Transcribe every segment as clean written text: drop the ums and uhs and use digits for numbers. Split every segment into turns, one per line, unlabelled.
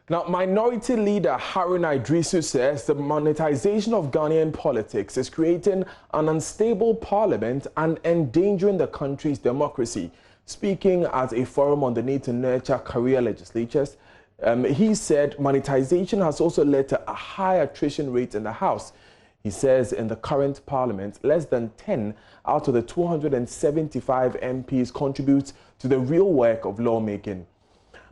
Now, Minority Leader Haruna Iddrisu says the monetization of Ghanaian politics is creating an unstable parliament and endangering the country's democracy. Speaking at a forum on the need to nurture career legislatures, he said monetization has also led to a high attrition rate in the House. He says in the current parliament, less than 10 out of the 275 MPs contribute to the real work of lawmaking.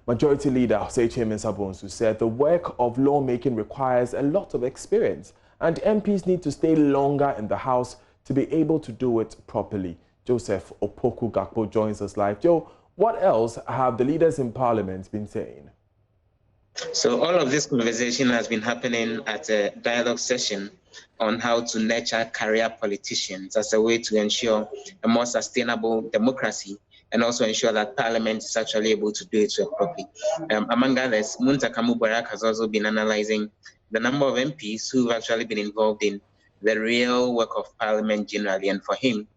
Majority Leader Sabonsu said the work of lawmaking requires a lot of experience and MPs need to stay longer in the House to be able to do it properly. Joseph Opoku Gakpo joins us live. Joe, what else have the leaders in Parliament been saying?
So all of this conversation has been happening at a dialogue session on how to nurture career politicians as a way to ensure a more sustainable democracy and also ensure that Parliament is actually able to do its work properly. Among others, Muntaka Mubarak has also been analyzing the number of MPs who've actually been involved in the real work of Parliament generally, and for him,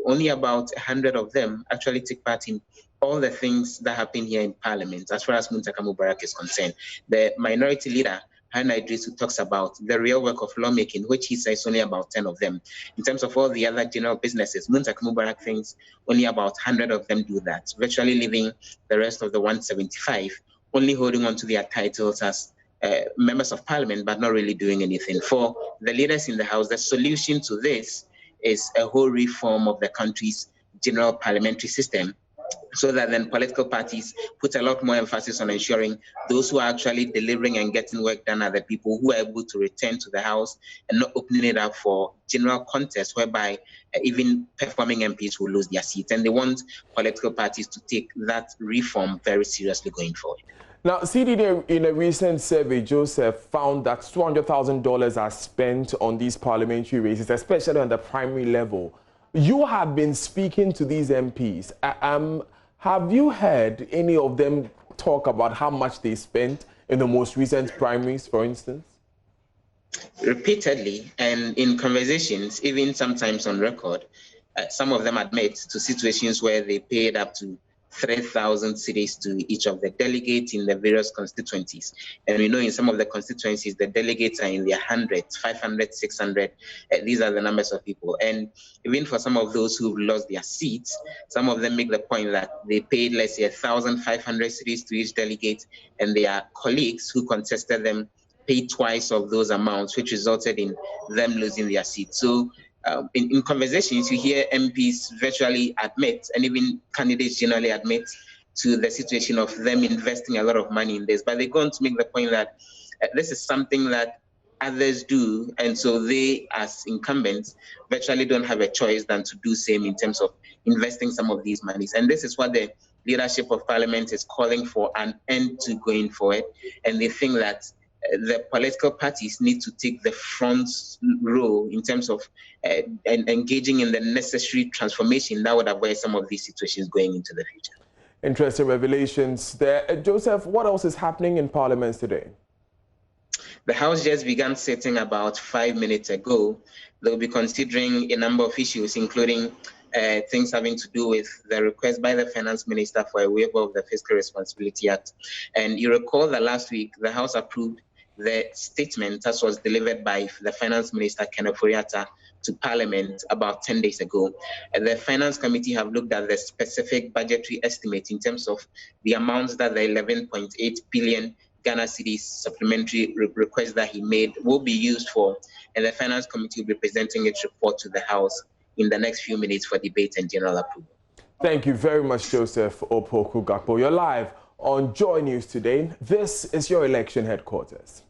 only about 100 of them actually take part in all the things that happen here in Parliament, as far as Muntaka Mubarak is concerned. The Minority Leader, Haruna Iddrisu, talks about the real work of lawmaking, which he says only about 10 of them. In terms of all the other general businesses, Muntaka Mubarak thinks only about 100 of them do that, virtually leaving the rest of the 175 only holding on to their titles as members of Parliament, but not really doing anything. For the leaders in the House, the solution to this is a whole reform of the country's general parliamentary system, so that then political parties put a lot more emphasis on ensuring those who are actually delivering and getting work done are the people who are able to return to the House and not opening it up for general contests whereby even performing MPs will lose their seats. And they want political parties to take that reform very seriously going forward.
Now, CDD, in a recent survey, Joseph, found that $200,000 are spent on these parliamentary races, especially on the primary level. You have been speaking to these MPs. Have you heard any of them talk about how much they spent in the most recent primaries, for instance?
Repeatedly, and in conversations, even sometimes on record, some of them admit to situations where they paid up to 3,000 cedis to each of the delegates in the various constituencies. And we know in some of the constituencies, the delegates are in their hundreds, 500, 600. These are the numbers of people. And even for some of those who've lost their seats, some of them make the point that they paid, let's say, 1,500 cedis to each delegate, and their colleagues who contested them paid twice of those amounts, which resulted in them losing their seats. So in conversations, you hear MPs virtually admit, and even candidates generally admit, to the situation of them investing a lot of money in this. But they go on to make the point that this is something that others do, and so they, as incumbents, virtually don't have a choice than to do same in terms of investing some of these monies. And this is what the leadership of Parliament is calling for an end to going forward. And they think that the political parties need to take the front row in terms of engaging in the necessary transformation that would avoid some of these situations going into the future.
Interesting revelations there. Joseph, what else is happening in Parliament today?
The House just began sitting about 5 minutes ago. They'll be considering a number of issues, including things having to do with the request by the Finance Minister for a waiver of the Fiscal Responsibility Act. And you recall that last week, the House approved the statement that was delivered by the Finance Minister, Kenneth Foriata, to Parliament about 10 days ago. The Finance Committee have looked at the specific budgetary estimate in terms of the amounts that the 11.8 billion Ghana cedis supplementary request that he made will be used for, and the Finance Committee will be presenting its report to the House in the next few minutes for debate and general approval.
Thank you very much, Joseph Opoku Gakpo. You're live on JoyNews today. This is your election headquarters.